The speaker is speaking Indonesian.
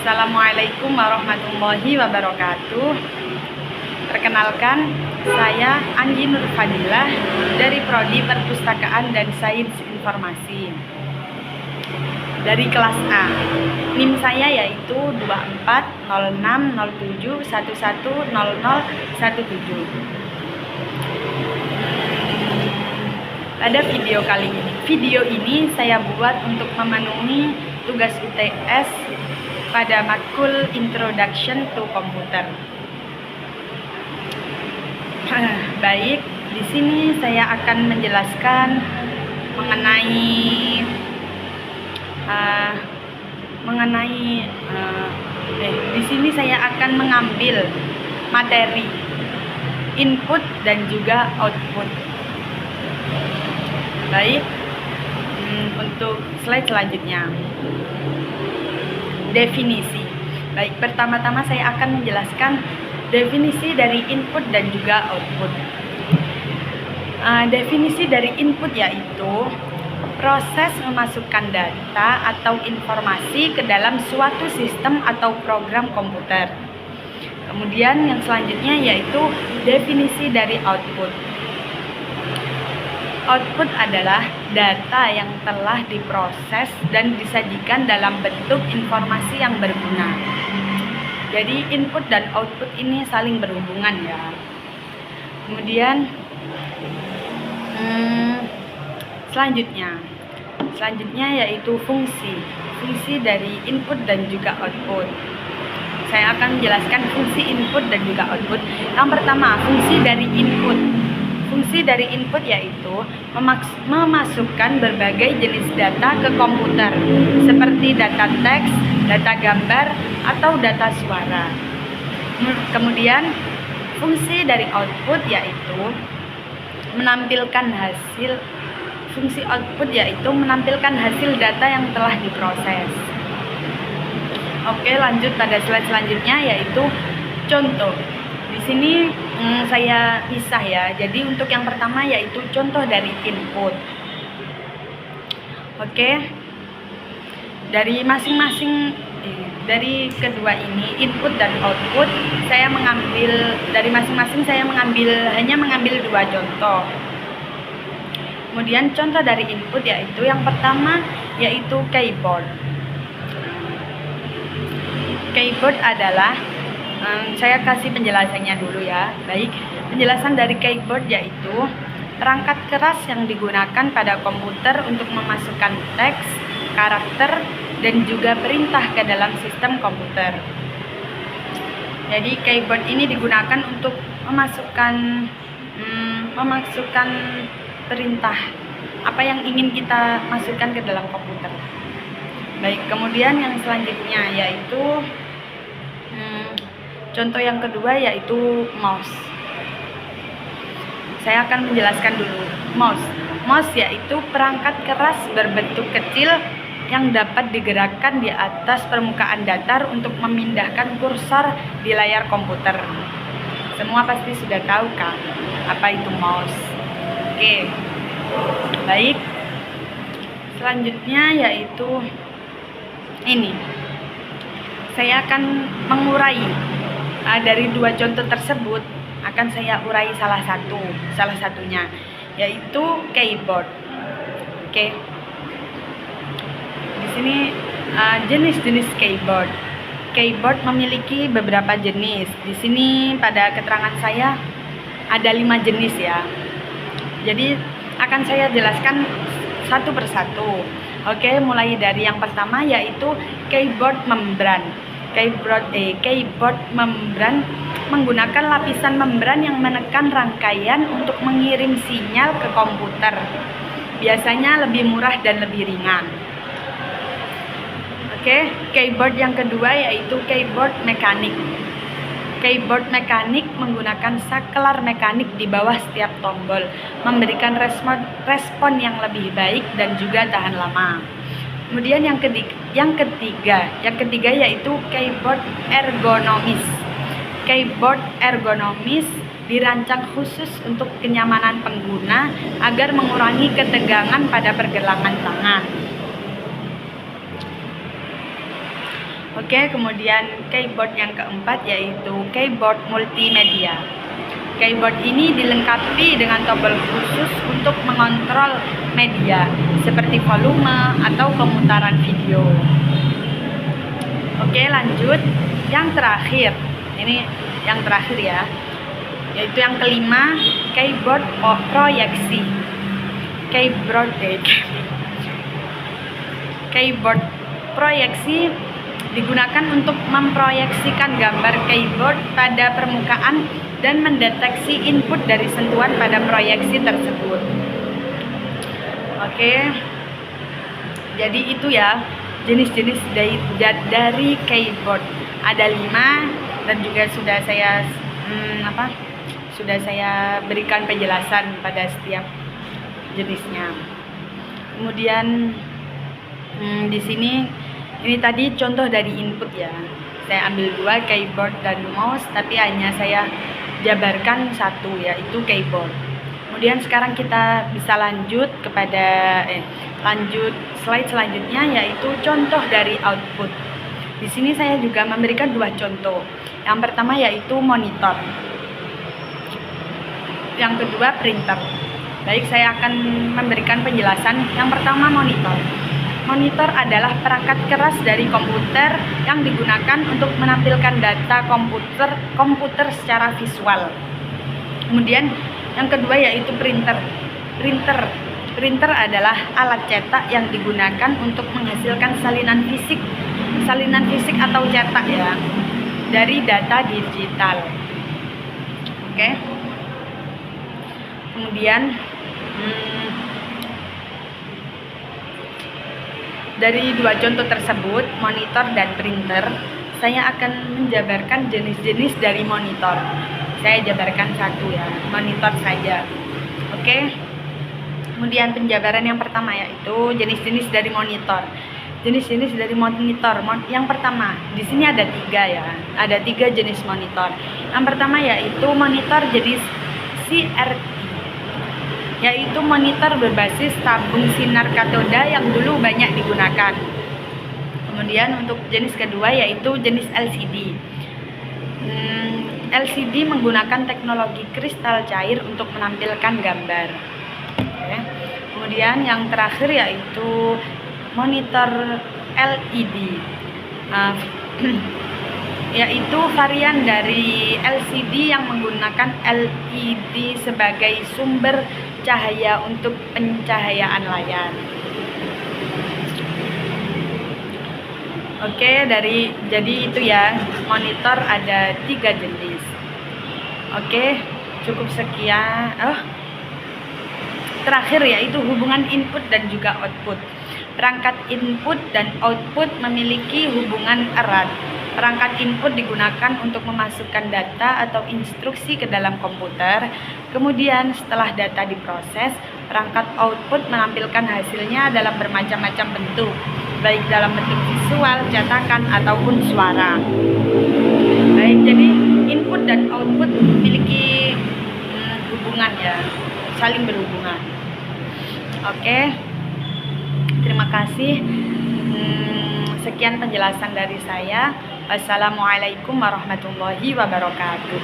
Assalamualaikum warahmatullahi wabarakatuh. Perkenalkan, saya Anggi Nur Fadilah dari Prodi Perpustakaan dan Sains Informasi dari kelas A. NIM saya yaitu 240607110017. Pada video ini saya buat untuk memenuhi tugas UTS pada matkul Introduction to Computer. Baik, di sini saya akan menjelaskan di sini saya akan mengambil materi input dan juga output. Baik, untuk slide selanjutnya, definisi. Baik, pertama-tama saya akan menjelaskan definisi dari input dan juga output. Definisi dari input yaitu proses memasukkan data atau informasi ke dalam suatu sistem atau program komputer. Kemudian yang selanjutnya yaitu definisi dari output. Output adalah data yang telah diproses dan disajikan dalam bentuk informasi yang berguna. Jadi input dan output ini saling berhubungan ya. Kemudian selanjutnya yaitu fungsi dari input dan juga output. Saya akan menjelaskan fungsi input dan juga output. Yang pertama, fungsi dari input. Fungsi dari input yaitu memasukkan berbagai jenis data ke komputer, seperti data teks, data gambar, atau data suara. Kemudian, fungsi dari output yaitu fungsi output yaitu menampilkan hasil data yang telah diproses. Oke, lanjut pada slide selanjutnya yaitu contoh. Di sini saya pisah ya. Jadi untuk yang pertama yaitu contoh dari input. Oke. Dari kedua ini, input dan output, hanya mengambil dua contoh. Kemudian contoh dari input yaitu yang pertama yaitu keyboard. Keyboard adalah saya kasih penjelasannya dulu ya. Baik, penjelasan dari keyboard yaitu perangkat keras yang digunakan pada komputer untuk memasukkan teks, karakter, dan juga perintah ke dalam sistem komputer. Jadi keyboard ini digunakan untuk memasukkan perintah apa yang ingin kita masukkan ke dalam komputer. Baik, kemudian yang selanjutnya yaitu contoh yang kedua yaitu mouse. Saya akan menjelaskan dulu mouse. Mouse yaitu perangkat keras berbentuk kecil yang dapat digerakkan di atas permukaan datar untuk memindahkan kursor di layar komputer. Semua pasti sudah tahu kan apa itu mouse. Oke. Baik. Selanjutnya yaitu ini. Saya akan mengurai dari dua contoh tersebut, akan saya urai salah satunya yaitu keyboard. Oke. Di sini jenis-jenis keyboard. Keyboard memiliki beberapa jenis. Di sini pada keterangan saya ada 5 jenis ya. Jadi akan saya jelaskan satu persatu. Oke, mulai dari yang pertama yaitu keyboard membran. Keyboard membran menggunakan lapisan membran yang menekan rangkaian untuk mengirim sinyal ke komputer. Biasanya lebih murah dan lebih ringan. Oke, keyboard yang kedua yaitu keyboard mekanik. Keyboard mekanik menggunakan sakelar mekanik di bawah setiap tombol, memberikan respon yang lebih baik dan juga tahan lama. Kemudian yang ketiga yaitu keyboard ergonomis. Keyboard ergonomis dirancang khusus untuk kenyamanan pengguna agar mengurangi ketegangan pada pergelangan tangan. Oke, kemudian keyboard yang keempat yaitu keyboard multimedia. Keyboard ini dilengkapi dengan tombol khusus untuk mengontrol media seperti volume atau pemutaran video. Oke, lanjut. Yang terakhir, ini yang terakhir ya, yaitu yang kelima, keyboard proyeksi. Keyboard proyeksi digunakan untuk memproyeksikan gambar keyboard pada permukaan dan mendeteksi input dari sentuhan pada proyeksi tersebut. Oke, jadi itu ya jenis-jenis dari keyboard. Ada 5 dan juga sudah saya berikan penjelasan pada setiap jenisnya. Kemudian di sini ini tadi contoh dari input ya. Saya ambil 2, keyboard dan mouse, tapi hanya saya jabarkan 1, yaitu keyboard. Kemudian sekarang kita bisa lanjut kepada lanjut slide selanjutnya, yaitu contoh dari output. Di sini saya juga memberikan 2 contoh. Yang pertama yaitu monitor. Yang kedua printer. Baik, saya akan memberikan penjelasan. Yang pertama monitor. Monitor adalah perangkat keras dari komputer yang digunakan untuk menampilkan data komputer secara visual. Kemudian yang kedua yaitu printer. Printer adalah alat cetak yang digunakan untuk menghasilkan salinan fisik atau cetak ya dari data digital. Oke. Kemudian dari 2 contoh tersebut, monitor dan printer, saya akan menjabarkan jenis-jenis dari monitor. Saya jabarkan 1 ya, monitor saja. Oke. Kemudian penjabaran yang pertama yaitu jenis-jenis dari monitor. Jenis-jenis dari monitor. Yang pertama, di sini ada 3 ya. Ada 3 jenis monitor. Yang pertama yaitu monitor jenis CRT, yaitu monitor berbasis tabung sinar katoda yang dulu banyak digunakan. Kemudian untuk jenis kedua yaitu jenis LCD. LCD menggunakan teknologi kristal cair untuk menampilkan gambar. Oke. Kemudian yang terakhir yaitu monitor LED, yaitu varian dari LCD yang menggunakan LED sebagai sumber cahaya untuk pencahayaan layar. Oke, jadi itu ya, monitor ada 3 jenis. Oke, cukup sekian. Terakhir yaitu hubungan input dan juga output. Perangkat input dan output memiliki hubungan erat. Perangkat input digunakan untuk memasukkan data atau instruksi ke dalam komputer. Kemudian setelah data diproses, perangkat output menampilkan hasilnya dalam bermacam-macam bentuk, baik dalam bentuk visual, cetakan, ataupun suara. Baik, jadi input dan output memiliki hubungan ya, saling berhubungan. Oke, terima kasih. Sekian penjelasan dari saya. Wassalamualaikum warahmatullahi wabarakatuh.